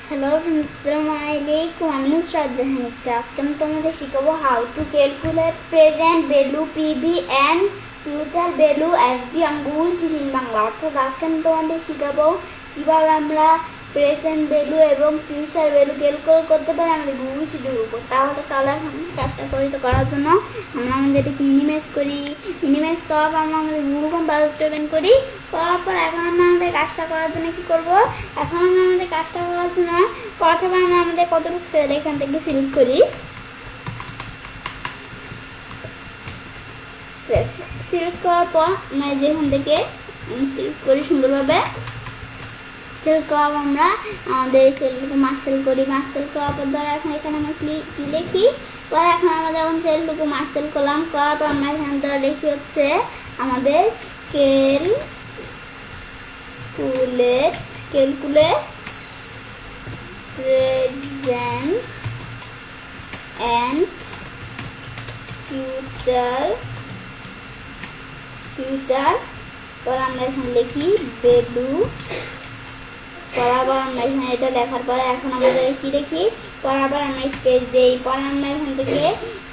Hello friends, Assalamualaikum. I'm Nusrat Jahan Icche. আজকে আমি তোমাদের শিখাবো how to calculate present value PV and future value FV on Google Sheets Bangla। অর্থাৎ আজকে আমি তোমাদের শিখাবো কিভাবে আমরা প্রেজেন্ট ভ্যালু এবং ফিউচার ভ্যালু ক্যালকুলেট করতে পারি আমাদের গুগল শিটের উপর। তাহলে চলো এখন কাজটা করি। তো করার জন্য আমরা আমাদের এটাকে মিনিমাইজ করি। মিনিমাইজ করার পর আমরা আমাদের গুগল ফর্ম ব্রাউজারটা ওপেন করি। করার পর এখন আমরা আমাদের কাজটা করার জন্য কি করব, এখন আমরা আমাদের কাজটা করার জন্য প্রথমে আমরা আমাদের কতটুকু সেল এখান থেকে সিলেক্ট করি। সিলেক্ট করার পর আমরা যেখান থেকে সিলেক্ট করি সুন্দরভাবে। সেল করার আমরা আমাদের সেলটুকু মার্সেল করি। মার্সেল করার পর ধরো এখন এখানে আমরা কি লিখি, পরে এখন আমরা যখন সেলটুকু মার্সেল করলাম, করার পর আমরা এখানে ধরো লিখি হচ্ছে আমাদের ক্যালকুলেট প্রেজেন্ট অ্যান্ড ফিউচার। পরে আমরা এখানে লিখি ভ্যালু। পরাবার আমরা এখানে এটা লেখার পরে এখন আমাদের কি লিখি, পরাবার আমরা স্পেস দেই। পরে আমরা এখান থেকে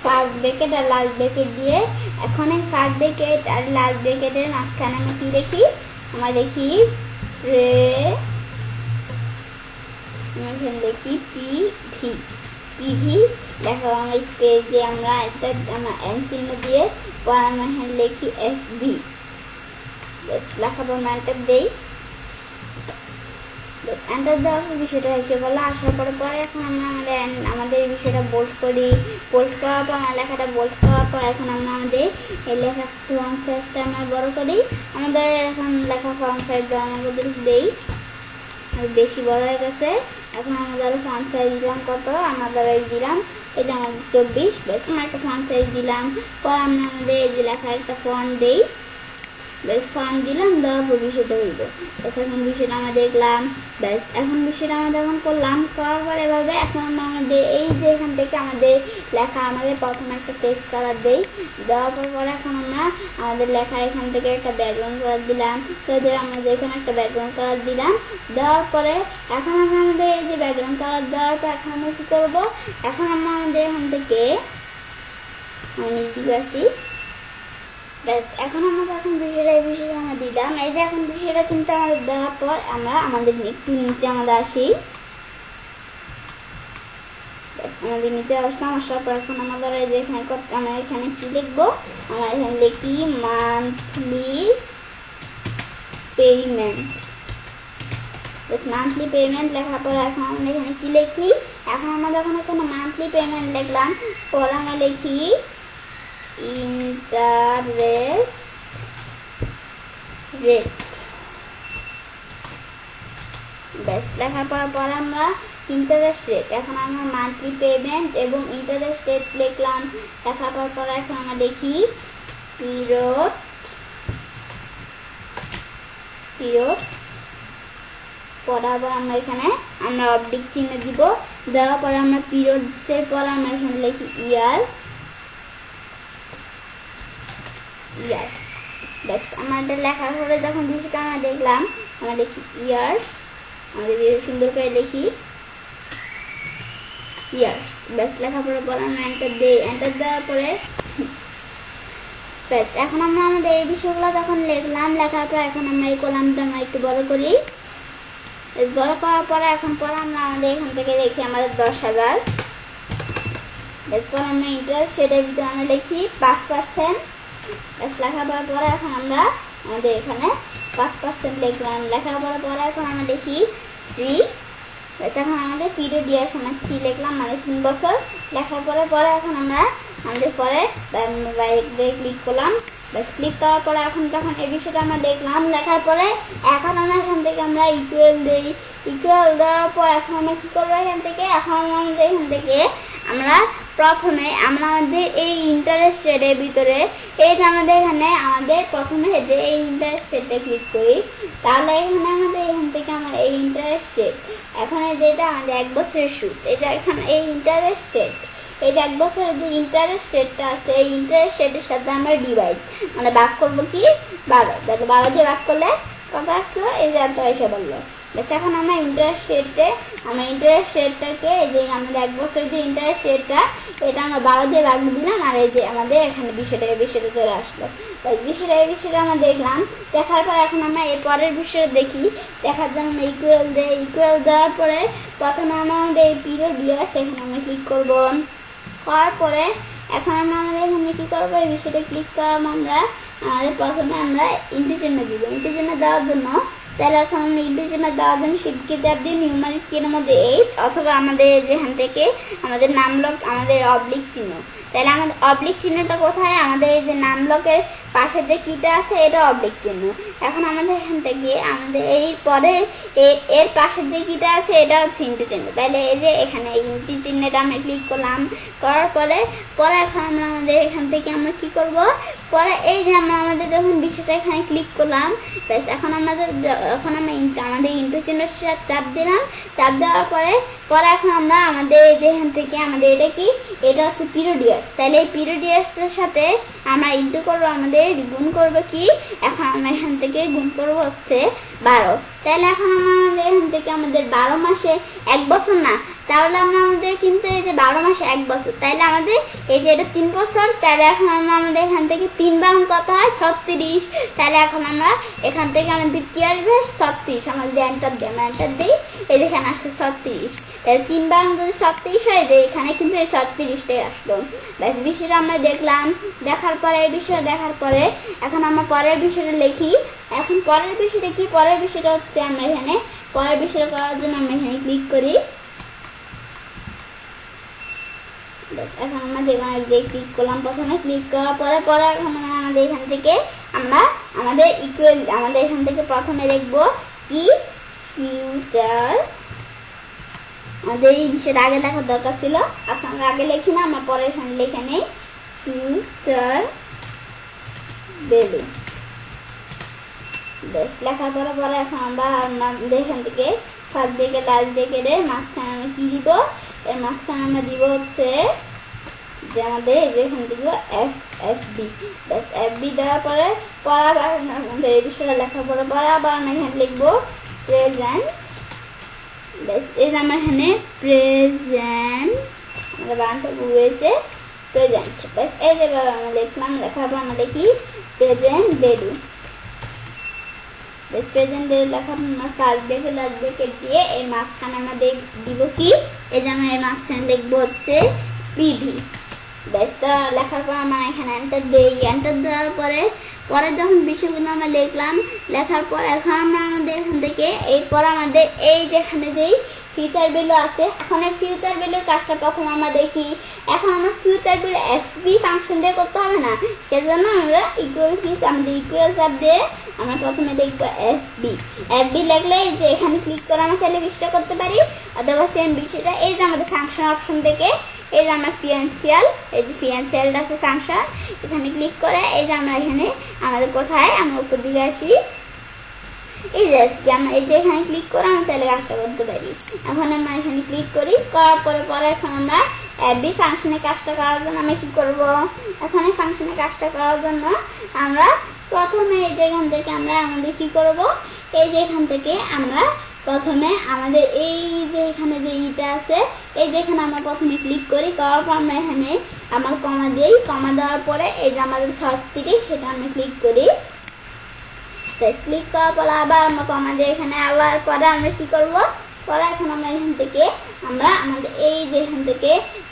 ফার্স্ট ব্র্যাকেট আর লাস্ট ব্র্যাকেট দিয়ে এখন এই ফার্স্ট ব্র্যাকেট আর লাস্ট ব্র্যাকেটের মাঝখানে আমরা কি লিখি, আমরা লিখি এখানে লিখি পিভি লেখা আমরা স্পেস দিয়ে আমরা এটা আমরা এম চিহ্ন দিয়ে পরে আমরা এখানে লিখি এফবি। বেশ লেখার পর আমরা এন্টার দেই। এন্টার দেওয়ার পর বিষয়টা এসে বলো আসার পরে এখন আমরা আমাদের বিষয়টা বোল্ড করি। বোল্ড করার পর আমার লেখাটা বোল্ড করার পর এখন আমরা আমাদের এই লেখার ফন্ট সাইজটা আমরা বড় করি। আমাদের এখন লেখা ফন্ট সাইজ আমরা কতটুকু দেই, বেশি বড় হয়ে গেছে। এখন আমাদের ফন্ট সাইজ দিলাম কত, আমাদের এই দিলাম এই যে আমাদের 24। বেশ আমরা একটা ফন্ট সাইজ দিলাম। পর আমরা আমাদের এই যে লেখা একটা ফন্ট দেই। বেশ ফন্ট দিলাম, দেওয়ার পর বিষয়টা হইব। বেশ এখন বিষয়টা আমরা দেখলাম। ব্যাস এখন বিষয়টা আমরা যখন করলাম, করার পর এভাবে এখন আমরা আমাদের এই যে এখান থেকে আমাদের লেখা আমাদের প্রথমে একটা টেক্সট কালার দেই। দেওয়ার পর এখন আমরা আমাদের লেখার এখান থেকে একটা ব্যাকগ্রাউন্ড কালার দিলাম। তো আমরা এখানে একটা ব্যাকগ্রাউন্ড কালার দিলাম। দেওয়ার পরে এখন আমরা আমাদের এই যে ব্যাকগ্রাউন্ড কালার দেওয়ার পর এখন আমরা কী করবো, এখন আমরা আমাদের এখান থেকে নিচ দিকে আসি। ব্যাস এখন আমরা যখন এই বিষয়টা আমরা দিলাম, এই যে এখন বিষয়টা কিন্তু আমাদের দেওয়ার পর আমরা আমাদের একটু নিচে আমাদের আসি। ব্যাস আমাদের নিচে আসলাম। আসার পর এখন আমাদের এই যে এখানে আমরা এখানে কি লিখবো, আমরা এখানে লিখি মান্থলি পেমেন্ট। ব্যাস মান্থলি পেমেন্ট লেখার পর এখন আমরা এখানে কি লিখি, এখন আমরা যখন এখানে মান্থলি পেমেন্ট লিখলাম পরে আমরা লিখি ইন্টারেস্ট রেট। ব্যাস লেখার পরে আমরা ইন্টারেস্ট রেট, এখন আমরা মান্থলি পেমেন্ট এবং ইন্টারেস্ট রেট লিখলাম। লেখার পর এখন আমরা লিখি পিরিয়ড। পরে আবার আমরা এখানে আমরা অবলিক চিহ্ন দিব। দেওয়ার পরে আমরা পিরিয়ডসের পরে আমরা এখানে লিখি ইয়ার। ব্যাস আমাদের লেখার পরে যখন বিষয়টা আমরা দেখলাম, আমরা লিখি ইয়ার্স। আমাদের সুন্দর করে লিখি ইয়ার্স। ব্যাস লেখার পরে আমরা এন্টার দিই। এন্টার দেওয়ার পরে ব্যাস এখন আমরা আমাদের এই বিষয়গুলো যখন লিখলাম, লেখার পরে এখন আমরা এই কলামটা আমরা একটু বড় করি। বেশ বড় করার পরে এখন আমরা আমাদের এখান থেকে লিখি আমাদের 10,000। বেশ পরে আমরা ইন্টারেস্ট রেটের ভিতরে আমরা লিখি 5%। ব্যাস লেখার পরে এখন আমরা আমাদের এখানে 5% লিখলাম। লেখার পরে এখন আমরা লিখি 3। ব্যাস এখন আমাদের পিরিয়ড ইয়ার্স আমরা 3 লিখলাম, মানে 3 বছর। লেখার পরে এখন আমরা আমাদের পরে বাইরে ক্লিক করলাম। ব্যাস ক্লিক করার পরে এখন যখন এই বিষয়টা আমরা দেখলাম, লেখার পরে এখন আমরা এখান থেকে আমরা ইকুয়াল দিই। ইকুয়াল দেওয়ার পর এখন আমরা কী করবো, এখান থেকে এখন আমাদের এখান থেকে আমরা প্রথমে আমরা আমাদের এই ইন্টারেস্ট রেটের ভিতরে এই যে আমাদের এখানে আমাদের প্রথমে যে এই ইন্টারেস্ট রেটে ক্লিক করি, তাহলে এখানে আমাদের এখান থেকে আমার এই ইন্টারেস্ট রেট এখন যেটা আমাদের 1 বছরের সুদ, এটা এখানে এই ইন্টারেস্ট রেট এই যে 1 বছরের যে ইন্টারেস্ট রেটটা আছে এই ইন্টারেস্ট রেটের সাথে আমরা ডিভাইড মানে ভাগ করবো কি 12। তাহলে 12 দিয়ে ভাগ করলে কত আসলো, এই যে এত এসে বললো। বেশ এখন আমরা ইন্টারেস্ট রেটটাকে এই যে আমাদের 1 বছর যে ইন্টারেস্ট রেটটা এটা আমরা 12 দিয়ে ভাগ দিলাম, আর এই যে আমাদের এখানে বিষয়টা চলে আসলো। তাই বিষয়টা আমরা দেখলাম, দেখার পর এখন আমরা এর পরের বিষয়টা দেখি। দেখার জন্য আমরা ইকুয়াল দেওয়ার পরে প্রথমে আমরা আমাদের এই পিরিয়ড ইয়ার্স এখানে আমরা ক্লিক করব। করার পরে এখন আমরা আমাদের এখানে কী করবো, এই বিষয়টা ক্লিক করলাম আমরা। আমাদের প্রথমে আমরা ইন্টু চিহ্ন দিব। ইন্টু চিহ্ন দেওয়ার জন্য তাহলে এখন আমরা ইন্টু চিহ্ন দেওয়ার জন্য শিফটকে চাপ দিয়ে নিউমারিক কির মধ্যে 8 অথবা আমাদের যেখান থেকে আমাদের নামলক আমাদের অবলিক চিহ্ন। তাহলে আমাদের অবলিক চিহ্নটা কোথায়, আমাদের এই যে নামলকের পাশে যে কিটা আছে এটা অবলিক চিহ্ন। এখন আমাদের এখান থেকে আমাদের এই পরে এর পাশের যে কিটা আছে এটা হচ্ছে ইন্টু চিহ্ন। তাহলে এই যে এখানে ইন্টু চিহ্নটা আমরা ক্লিক করলাম। করার পরে এখন আমরা আমাদের এখান থেকে আমরা কি করব, পরে এই যে আমরা আমাদের যখন বিষয়টা এখানে ক্লিক করলাম, ব্যাস এখন আমরা আমাদের ইন্টু চিহ্নটা চাপ দিলাম। চাপ দেওয়ার পরে এখন আমরা আমাদের যেখান থেকে আমাদের এটা কি, এটা হচ্ছে পিরিয়ড ইয়ার্স। তাহলে এই পিরিয়ড ইয়ার্সের সাথে আমরা ইন্টু করবো, আমাদের গুণ করবো কি, এখন আমরা এখান থেকে গুণ করবো হচ্ছে 12। তাহলে এখন আমরা আমাদের এখান থেকে আমাদের 12 মাসে 1 বছর না, তাহলে আমরা আমাদের কিন্তু এই যে 12 মাসে 1 বছর, তাইলে আমাদের এই যে এটা 3 বছর। তাহলে এখন আমরা আমাদের এখান থেকে 3 বার কত হয় 36। তাহলে এখন আমরা এখান থেকে আমাদের কি আসবে 36। আমাদের এন্টার দিই, এই যে এখানে আসছে 36। তাহলে 3 বার যদি 36 হয়, যে এখানে কিন্তু এই 36টাই আসলো। ব্যাস বিষয়টা আমরা দেখলাম। দেখার পরে এই বিষয় দেখার পরে এখন আমরা পরের বিষয়টা লিখি। এখন পরের বিষয়টা কি, পরের বিষয়টা হচ্ছে আমরা এখানে পরের বিষয়টা করার জন্য আমরা এখানে ক্লিক করি। ব্যাস এখন আমরা যেখানে ক্লিক করলাম, প্রথমে ক্লিক করার পরে এখন আমাদের এখান থেকে আমরা আমাদের এখান থেকে প্রথমে লিখবো কি ফিউচার। আমাদের এই বিষয়টা আগে দেখার দরকার ছিল। আচ্ছা আমরা আগে লিখি না, আমরা পরে এখানে লিখে নেই ফিউচার ভ্যালু। বেশ লেখার পরে এখন আমরা আমাদের এখান থেকে ফার্স্ট ব্রেকেট লাস্ট ব্রেকেটের মাঝখানে আমরা কি দিব, এর মাঝখানে আমরা দিব হচ্ছে যে আমাদের এই যে এখানে দিব FB। ব্যাস FB দেওয়ার পরে আবার আমাদের এই বিষয়টা লেখার পরে আবার আমরা এখানে লিখবো প্রেজেন্ট। ব্যাস এই যে আমরা এখানে প্রেজেন্ট, আমাদের বানানটা ভুল হয়েছে, প্রেজেন্ট। ব্যাস এই যে আমরা লিখলাম, লেখার পর আমরা লিখি present value. Base present value লেখার পর আমরা ফার্স্ট ব্রেকেট লাস্ট ব্রেকেট দিয়ে এর মাঝখানে আমরা দিব কি, এই যে আমরা এর মাঝখানে লিখবো হচ্ছে PV। ব্যাস লেখার পর আমরা এখানে এন্টার দিই। এন্টার দেওয়ার পরে যখন বিষয়গুলো আমরা লিখলাম, লেখার পর এখন আমরা আমাদের এখান থেকে এরপর আমাদের এই যেখানে যেই ফিউচার ভ্যালু আছে, এখন এই ফিউচার ভ্যালুর কাজটা প্রথমে আমরা দেখি। এখন আমরা ফিউচার ভ্যালু FB ফাংশন দিয়ে করতে হবে না, সেজন্য আমরা আমাদের ইকুয়াল চাপ দিয়ে আমরা প্রথমে লিখবো FB লিখলে যে এখানে ক্লিক করে আমরা চাইলে বিষয়টা করতে পারি, অথবা সেম বিষয়টা এই যে আমাদের ফাংশন অপশন থেকে এই যে আমরা এই যে ফিনান্সিয়ালটা ফাংশন, এখানে ক্লিক করে এই যে আমরা এখানে আমাদের কোথায় আমরা উপর দিকে আসি, এই যে আমরা এই যে এখানে ক্লিক করে আমরা চাইলে কাজটা করতে পারি। এখন আমরা এখানে ক্লিক করি, করার পরে এখন আমরা FB ফাংশনের কাজটা করার জন্য আমরা কি করব, এখানে ফাংশনের কাজটা করার জন্য আমরা প্রথমে এই যে এখান থেকে আমরা আমাদের কি করব, এই যে এখান থেকে আমরা প্রথমে আমাদের এই যে এখানে যে ইটা আছে, এই যে এখানে আমরা প্রথমে ক্লিক করি। করার পর আমরা এখানে আমার কমা দিই। কমা দেওয়ার পরে এই যে আমাদের 36 সেটা আমরা ক্লিক করি। ক্লিক করার পর আবার আমরা কমা দিয়ে এখানে আবার পরে আমরা কি করব, পরে এখন আমরা এখান থেকে আমরা আমাদের এই যে এখান থেকে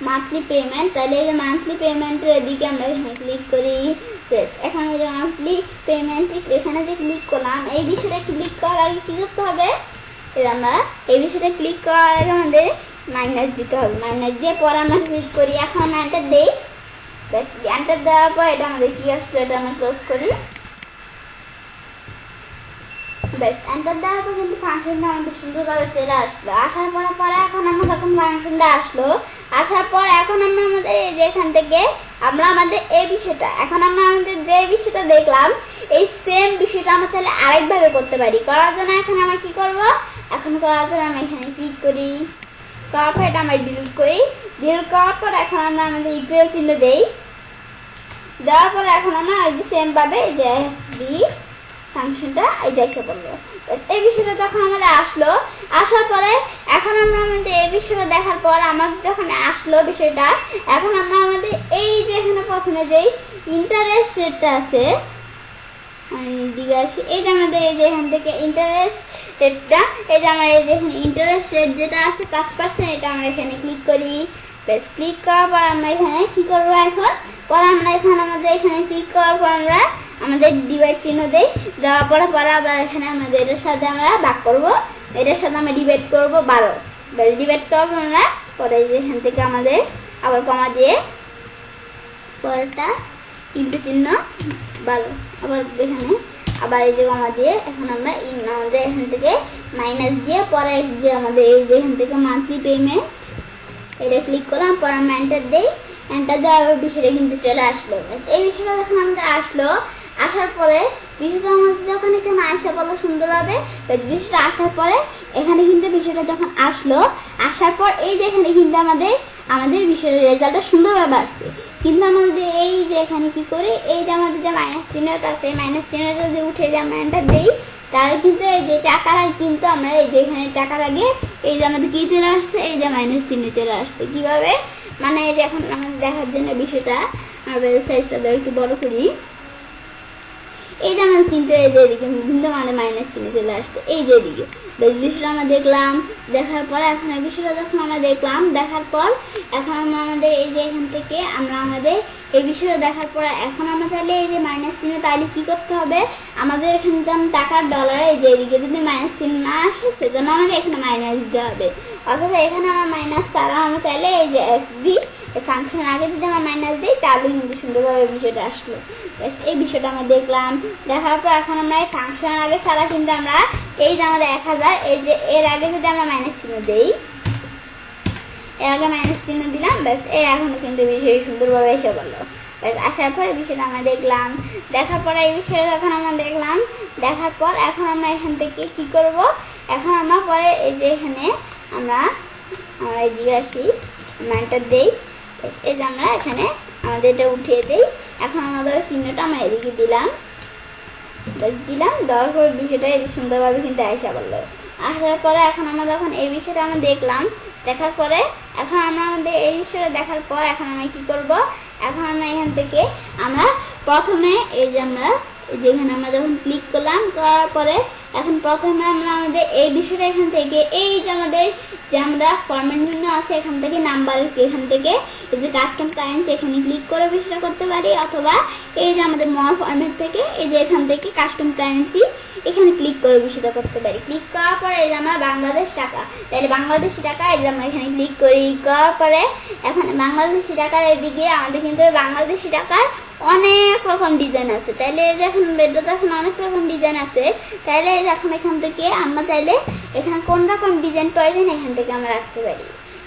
মান্থলি পেমেন্ট, তাহলে এই যে মান্থলি পেমেন্টের এদিকে আমরা এখানে ক্লিক করি। বেশ এখন ওই যে মান্থলি পেমেন্ট এখানে যে ক্লিক করলাম, এই বিষয়টা ক্লিক করার আগে কী করতে হবে, আমরা এই বিষয়টা ক্লিক করার আগে আমাদের মাইনাস দিতে হবে। মাইনাস দিয়ে পরে আমরা ক্লিক করি। এখন আমরা এন্টার দিই। ব্যাস এন্টার দেওয়ার পর এটা আমাদের কি আসলো, এটা আমরা ক্লোজ করি। ব্যাস এন্টার দেওয়ার পর কিন্তু ফাংশনটা আমাদের সুন্দরভাবে চলে আসলো। আসার পরে এখন আমরা যখন ফাংশনটা আসার পর এখন আমরা আমাদের এই যে এখান থেকে আমরা আমাদের এই বিষয়টা, এখন আমরা আমাদের যে বিষয়টা দেখলাম এই সেম বিষয়টা আমরা চাইলে আরেকভাবে করতে পারি। করার জন্য এখন আমরা কি করব, এখন করার জন্য আমরা এখানে ক্লিক করি। করার পর এটা আমরা ডিলিট করি। ডিলিট করার পর এখন আমরা আমাদের ইকুয়াল চিহ্ন দেই। দেওয়ার পরে এখন আমরা এই যে সেম ভাবে যে FB ফাংশনটা এই যে এসে পড়লো। এই বিষয়টা যখন আমাদের আসলো, আসার পরে এখন আমরা আমাদের এই বিষয়টা দেখার পর আমাদের যখন আসলো বিষয়টা, এখন আমরা আমাদের এই যে এখানে প্রথমে যেই ইন্টারেস্ট রেটটা আছে, দিকে আসি, এই যে আমাদের এই যে এখান থেকে ইন্টারেস্ট রেটটা, এই যে আমার এই যে এখানে ইন্টারেস্ট রেট যেটা আছে 5%, এটা আমরা এখানে ক্লিক করি। বেশ, ক্লিক করার পর আমরা এখানে কি করবো এখন, পরে আমরা এখানে আমাদের এখানে ক্লিক করার পর আমরা আমাদের ডিভাইড চিহ্ন দেই, দেওয়ার পরে আবার এখানে আমাদের এটার সাথে আমরা ভাগ করবো, এটার সাথে আমরা ডিভাইড করবো 12। বেশ, ডিভাইড করবো আমরা, পরে এখান থেকে আমাদের আবার কমা দিয়ে পরেরটা ইন্টু চিহ্ন 12, আবার এখানে আবার এই যে কমা দিয়ে এখন আমরা আমাদের এখান থেকে মাইনাস দিয়ে পরে যে আমাদের এই যে এখান থেকে মান্থলি পেমেন্ট এটা ক্লিক করলাম, পরে আমরা এন্টার দিই। এন্টার দেওয়ার বিষয়টা কিন্তু চলে আসলো। এই বিষয়টা যখন আমাদের আসলো, আসার পরে বিষয়টা আমাদের যখন এখানে আসা বলো সুন্দর হবে। বিষয়টা আসার পরে এখানে কিন্তু বিষয়টা যখন আসলো, আসার পর এই যে এখানে কিন্তু আমাদের বিষয়ের রেজাল্টটা সুন্দরভাবে আসছে। কিন্তু আমাদের এই যে এখানে কি করে, এই যে আমাদের যে মাইনাস চিহ্নটা আছে, মাইনাস চিহ্নটা যদি উঠে যে আমরা এন্টার দিই, তাহলে কিন্তু এই যে টাকার আগে কিন্তু আমরা এই যে এখানে টাকার আগে এই যে আমাদের কি চলে আসছে, এই যে মাইনাস চিহ্ন চলে আসছে। কিভাবে মানে এই যে এখন আমাদের দেখার জন্য বিষয়টা আমরা সাইজটা একটু বড় করি, এই যে আমাদের কিন্তু এই যে এদিকে কিন্তু আমাদের মাইনাস চিহ্ন চলে আসছে এই যে এদিকে। বেশ, বিষয়টা আমরা দেখলাম, দেখার পর এখন এই বিষয়টা যখন আমরা দেখলাম, দেখার পর এখন আমরা আমাদের এই যে এখান থেকে আমরা আমাদের এই বিষয়টা দেখার পর এখন আমরা চাইলে এই যে মাইনাস চিহ্ন, তাহলে কি করতে হবে, আমাদের এখানে যেমন টাকার ডলার এই যে এদিকে যদি মাইনাস চিহ্ন না আসে, সেজন্য আমাদের এখানে মাইনাস দিতে হবে। অথবা এখানে আমরা মাইনাস ছাড়া আমরা চাইলে এই যে এফবি ফাংশন আগে যদি আমরা মাইনাস দিই, তাহলে কিন্তু সুন্দরভাবে বিষয়টা আসলো। এই বিষয়টা আমরা দেখলাম, দেখার পর এখন আমরা এই ফাংশন আগে ছাড়া কিন্তু আমরা এই যে আমাদের 1000 এই যে এর আগে যদি আমরা মাইনাস চিহ্ন দেই, এর আগে মাইনাস চিহ্ন দিলাম, ব্যাস এই এখনো কিন্তু বিষয় সুন্দরভাবে এসে বললো। ব্যাস, আসার পরে বিষয়টা আমরা দেখলাম, দেখার পরে এই বিষয়টা যখন আমরা দেখলাম, দেখার পর এখন আমরা এখান থেকে কি করব, এখন আমরা পরে এই যে এখানে আমরা এদিকে আসি, মানটা দেই, এই যে আমরা এখানে আমাদের এটা উঠিয়ে দিই। এখন আমাদের চিহ্নটা আমরা এদিকে দিলাম, বেশ দিলাম, দেওয়ার পর বিষয়টা সুন্দরভাবে কিন্তু আসা বললো। আসার পরে এখন আমরা যখন এই বিষয়টা আমরা দেখলাম, দেখার পরে এখন আমরা আমাদের এই বিষয়টা দেখার পর এখন আমরা কি করব, এখন আমরা এখান থেকে আমরা প্রথমে এই যে আমরা যেখানে আমরা যখন ক্লিক করলাম, করার পরে এখন প্রথমে আমরা আমাদের এই বিষয়টা এখান থেকে এই যে আমাদের যে আমরা ফরম্যাট মেনু আছে এখান থেকে নাম্বার, এখান থেকে এই যে কাস্টম কারেন্সি এখানে ক্লিক করে বিষয়টা করতে পারি, অথবা এই যে আমাদের মোর ফরম্যাট থেকে এই যে এখান থেকে কাস্টম কারেন্সি এখানে ক্লিক করে বিষয়টা করতে পারি। ক্লিক করার পরে এই যে আমরা বাংলাদেশ টাকা, তাহলে বাংলাদেশি টাকা এই যে আমরা এখানে ক্লিক করি, করার পরে এখানে বাংলাদেশি টাকার এদিকে আমাদের কিন্তু বাংলাদেশি টাকার অনেক রকম ডিজাইন আছে। তাইলে এই যে এখন বেডটা এখন অনেক রকম ডিজাইন আছে, তাইলে এই যে এখন এখান থেকে আমরা চাইলে এখানে কোন রকম ডিজাইন প্রয়োজন এখান থেকে আমরা রাখতে পারি।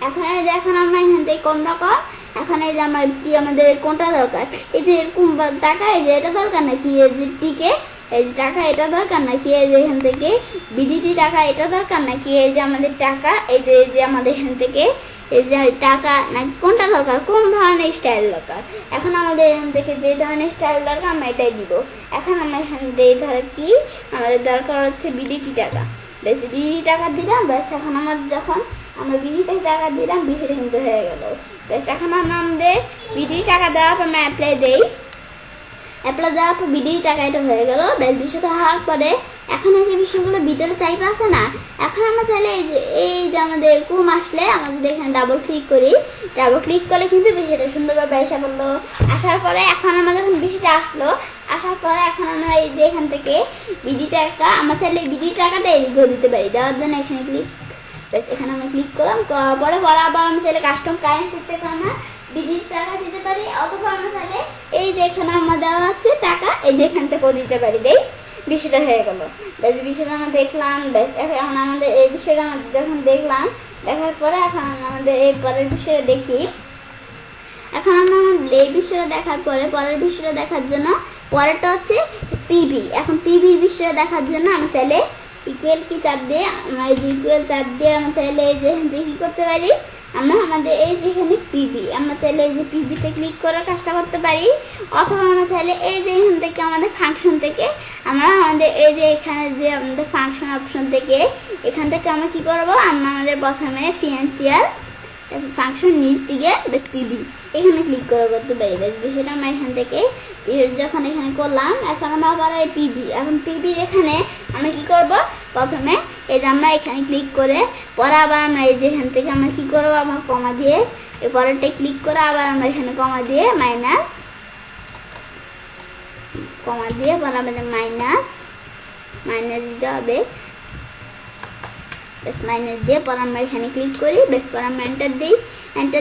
এখন এই যে এখন আমরা এখান থেকে কোন রকম, এখন এই যে আমার কি আমাদের কোনটা দরকার, এই যে এরকম টাকা এই যে এটা দরকার নাকি, এই যে টিকে এই যে টাকা এটা দরকার নাকি, এই যে এখান থেকে বিডিটি টাকা এটা দরকার নাকি, এই যে আমাদের টাকা এই যে আমাদের এখান থেকে এই যে টাকা নাকি কোনটা দরকার, কোন ধরনের স্টাইল দরকার। এখন আমাদের এখান থেকে যে ধরনের স্টাইল দরকার আমরা এটাই দিব। এখন আমরা এখান থেকে ধরো কি আমাদের দরকার হচ্ছে বিডিটি টাকা, বেশ বিডিটি টাকা দিলাম, ব্যাস এখন আমাদের যখন আমরা বিডিটি টাকা দিলাম বিষয়টা কিন্তু হয়ে গেল। ব্যাস এখন আমরা আমাদের বিডিটি টাকা দেওয়ার পর আমরা অ্যাপ্লাই দেই, অ্যাপ্লাই দেওয়ার পর বিডিটি টাকা এটা হয়ে গেল। বেশ, বিষয়টা হওয়ার পরে এখন এই যে বিষয়গুলো ভিতরে চাইপা আছে না, এখন আমরা চাইলে এই যে আমাদের এরকম আসলে আমাদের এখানে ডাবল ক্লিক করি, ডাবল ক্লিক করলে কিন্তু বিষয়টা সুন্দরভাবে এসে পড়লো। আসার পরে এখন আমরা যখন বিষয়টা আসলো, আসার পরে এখন আমরা এই যে এখান থেকে বিডি টাকা আমরা চাইলে বিডি টাকাটা এদিকেও দিতে পারি, দেওয়ার জন্য এখানে ক্লিক, বেশ এখানে আমরা ক্লিক করলাম, করার পরে আবার আমরা চাইলে কাস্টম কারেন্সি থেকে আমরা বিডি টাকা দিতে পারি, অথবা আমরা চাইলে এই যে এখানে আমার দেওয়া আছে টাকা এই যে এখান থেকেও দিতে পারি। দেই, বিষয়টা হয়ে গেল। বেশ, বিষয়টা আমরা দেখলাম, বেশ এখন আমাদের এই বিষয়টা যখন দেখলাম, দেখার পরে এখন আমাদের এই পরের বিষয়টা দেখি। এখন আমরা এই বিষয়টা দেখার পরে পরের বিষয়টা দেখার জন্য পরেরটা হচ্ছে পিবি। এখন পিবির বিষয়টা দেখার জন্য আমরা চাইলে ইকুয়াল কি চাপ দিয়ে আমরা এই যে ইকুয়াল চাপ দিয়ে আমরা চাইলে এই যে কী করতে পারি, আমরা আমাদের এই যে এখানে পিবি, আমরা চাইলে এই যে পিবিতে ক্লিক করে কাজটা করতে পারি, অথবা আমরা চাইলে এই যে এখান থেকে আমাদের ফাংশন থেকে আমরা আমাদের এই যে এখানে যে আমাদের ফাংশন অপশন থেকে এখান থেকে আমরা কি করব, আমরা আমাদের প্রথমে ফিনান্সিয়াল ফাংশন নিচ দিকে বেশ পিবি এখানে ক্লিক করে করতে পারি। বেশ বিষয়টা আমরা এখান থেকে যখন এখানে করলাম, এখন আমরা আবার এই পিবি, এখন পিবির এখানে আমরা কি করব, প্রথমে এই যে আমরা এখানে ক্লিক করে পরে আবার আমরা এই যে এখান থেকে আমরা কি করব, আমার কমা দিয়ে এই পরেরটা ক্লিক করে আবার আমরা এখানে কমা দিয়ে মাইনাস কমা দিয়ে পরে আমাদের মাইনাস দিতে হবে। বেশ মাইনাস দিয়ে পর আমরা এখানে ক্লিক করি, বেশ পর আমরা এন্টার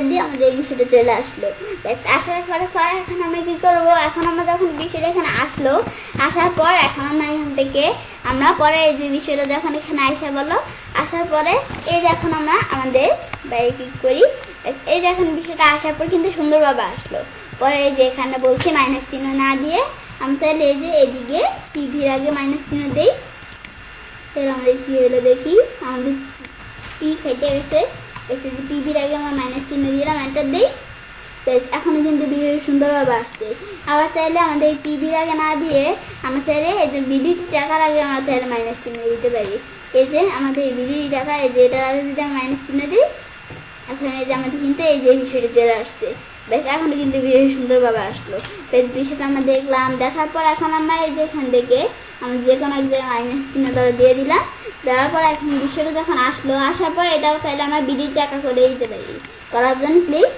দিয়ে আমাদের এই বিষয়টা চলে আসলো। বেশ আসার পরে এখন আমরা কী করবো, এখন আমরা যখন বিষয়টা এখানে আসার পর এখন আমরা এখান থেকে আমরা পরে এই যে বিষয়টা যখন এখানে আসার পরে এই যে এখন আমরা আমাদের বাইরে ক্লিক করি, বেশ এই যে এখন বিষয়টা আসার পর কিন্তু সুন্দরভাবে আসলো। পরে এই যে এখানে বলছি মাইনাস চিহ্ন না দিয়ে আমি চাইলে এই যে এদিকে টিভির আগে মাইনাস চিহ্ন দিই, তাহলে আমাদের কী হলো দেখি, আমাদের পি কেটে গেছে। বেশ এই যে পিবির আগে আমরা মাইনাস চিহ্ন দিলাম, এন্টার দিই, বেশ এখনও কিন্তু ভিডিও সুন্দরভাবে আসছে। আবার চাইলে আমাদের পিবির আগে না দিয়ে আমরা চাইলে এই যে বিডিটি টাকার আগে আমরা চাইলে মাইনাস চিহ্ন দিতে পারি। এই যে আমাদের বিডিটি টাকা, এই যে এটার আগে যদি আমি মাইনাস চিহ্ন দিই, এখন এই যে আমাদের কিন্তু এই যে বিষয়টা চলে আসছে। বেশ এখনও কিন্তু ভিডিও সুন্দরভাবে আসলো। বেশ বিষয়টা আমরা দেখলাম, দেখার পর এখন আমরা এই যে এখান থেকে আমরা যে কোনো এক জায়গায় মাইনাস চিহ্ন ধরে দিয়ে দিলাম, দেওয়ার পর এখন বিষয়টা যখন আসার পর এটাও চাইলে আমরা বিডির টাকা করে দিতে পারি। করার জন্য ক্লিক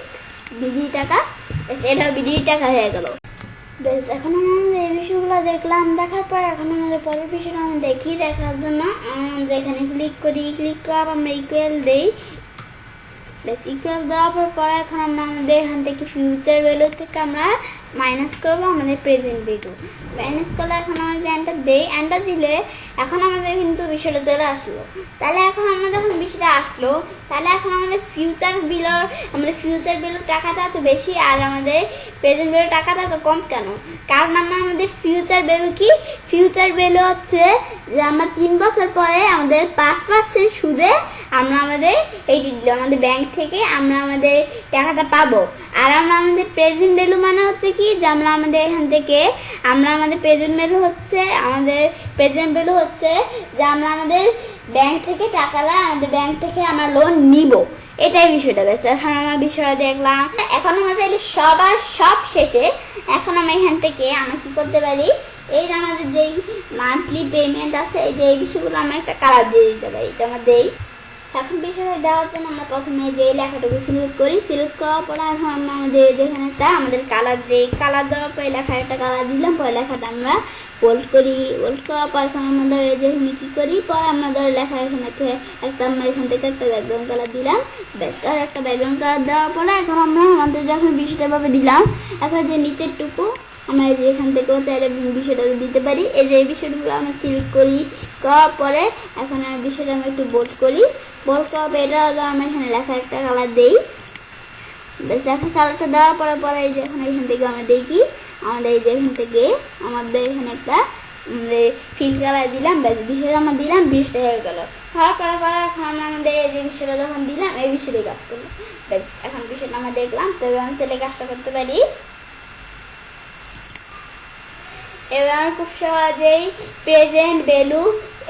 বিডির টাকা, বেশ এটাও বিডির টাকা হয়ে গেল। বেশ এখন আমাদের এই বিষয়গুলো দেখলাম, দেখার পর এখন আমাদের পরের বিষয়টা আমরা দেখি। দেখার জন্য আমরা এখানে ক্লিক করার আমরা ইকুয়াল দিই, বেশ ইকুয়াল দেওয়ার পর এখন আমরা আমাদের এখান থেকে ফিউচার ভ্যালু থেকে আমরা মাইনাস করবো আমাদের প্রেজেন্ট ভ্যালু। মাইনাস করলে এখন আমাদের এন্টার দিলে এখন আমাদের কিন্তু বিষয়টা চলে আসলো। তাহলে এখন আমরা যখন বিষয়টা আসলো, তাহলে এখন আমাদের ফিউচার ভ্যালুর টাকাটা এত বেশি আর আমাদের প্রেজেন্ট ভ্যালুর টাকাটা এত কম কেন? কারণ আমরা আমাদের ফিউচার ভ্যালু কি, ফিউচার ভ্যালু হচ্ছে যে আমরা 3 বছর পরে আমাদের 5% সুদে আমরা আমাদের এইটি দিল আমাদের ব্যাংক থেকে আমরা আমাদের টাকাটা পাবো। আর আমরা আমাদের প্রেজেন্ট ভ্যালু মানে হচ্ছে কি, যে আমরা আমাদের এখান থেকে আমাদের প্রেজেন্ট ভ্যালু হচ্ছে যে আমরা আমাদের ব্যাংক থেকে টাকাটা আমাদের ব্যাংক থেকে আমরা লোন নিব, এটাই বিষয়টা। বেশ এখন আমরা বিষয়টা দেখলাম। এখন আমরা চাইলে সব শেষে এখন আমরা এখান থেকে আমরা কি করতে পারি, এই যে আমাদের যেই মান্থলি পেমেন্ট আছে এই যে এই বিষয়গুলো আমরা একটা কালার দিয়ে দিতে পারি। তো আমরা দেই, এখন বিষয়টা দেওয়ার জন্য আমরা প্রথমে যে লেখাটুকু সিলেক্ট করার পরে এখন আমরা আমাদের যেখানে একটা আমাদের কালার দিই, কালার দেওয়ার পরে লেখার একটা কালার দিলাম, পরে লেখাটা আমরা বোল্ড করার পর এখন আমাদের এই যে এখানে কী করি, পরে আমাদের লেখা এখানে আমরা এখান থেকে একটা ব্যাকগ্রাউন্ড কালার দিলাম। বেশ তার একটা ব্যাকগ্রাউন্ড কালার দেওয়ার পরে এখন আমরা আমাদের যখন বিষয়টাভাবে দিলাম, এখন যে নিচের টুকু আমরা এই যে এখান থেকেও চাইলে বিষয়টাকে দিতে পারি। এই যে এই বিষয়গুলো আমরা সিলেক্ট করার পরে এখন আমি বিষয়টা আমরা একটু বোল্ড করার পরে এটা আমরা এখানে লেখা একটা কালার দিই। বেশ লেখা কালারটা দেওয়ার পরে এই যে এখন এখান থেকে আমরা দেখি আমাদের এই যে এখান থেকে আমাদের এখানে একটা ফিল কালার দিলাম। বেশ বিষয়টা আমরা দিলাম, বিষয়টা হয়ে গেল। হওয়ার পরে এখন আমরা আমাদের এই যে বিষয়টা যখন দিলাম এই বিষয়টাই কাজ করলো। বেশ এখন বিষয়টা আমরা দেখলাম, তবে আমি চাইলে কাজটা করতে পারি। এবার খুব সহজেই প্রেজেন্ট ভ্যালু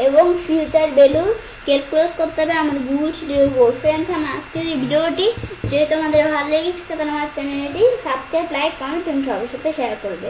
এবং ফিউচার ভ্যালু ক্যালকুলেট করতে হবে আমাদের গুগল শিটের উপর। ফ্রেন্ডস, আমার আজকের এই ভিডিওটি যদি তোমাদের ভালো লেগে থাকে তাহলে আমার চ্যানেলটি সাবস্ক্রাইব, লাইক, কমেন্ট এবং সবার সাথে শেয়ার করবে।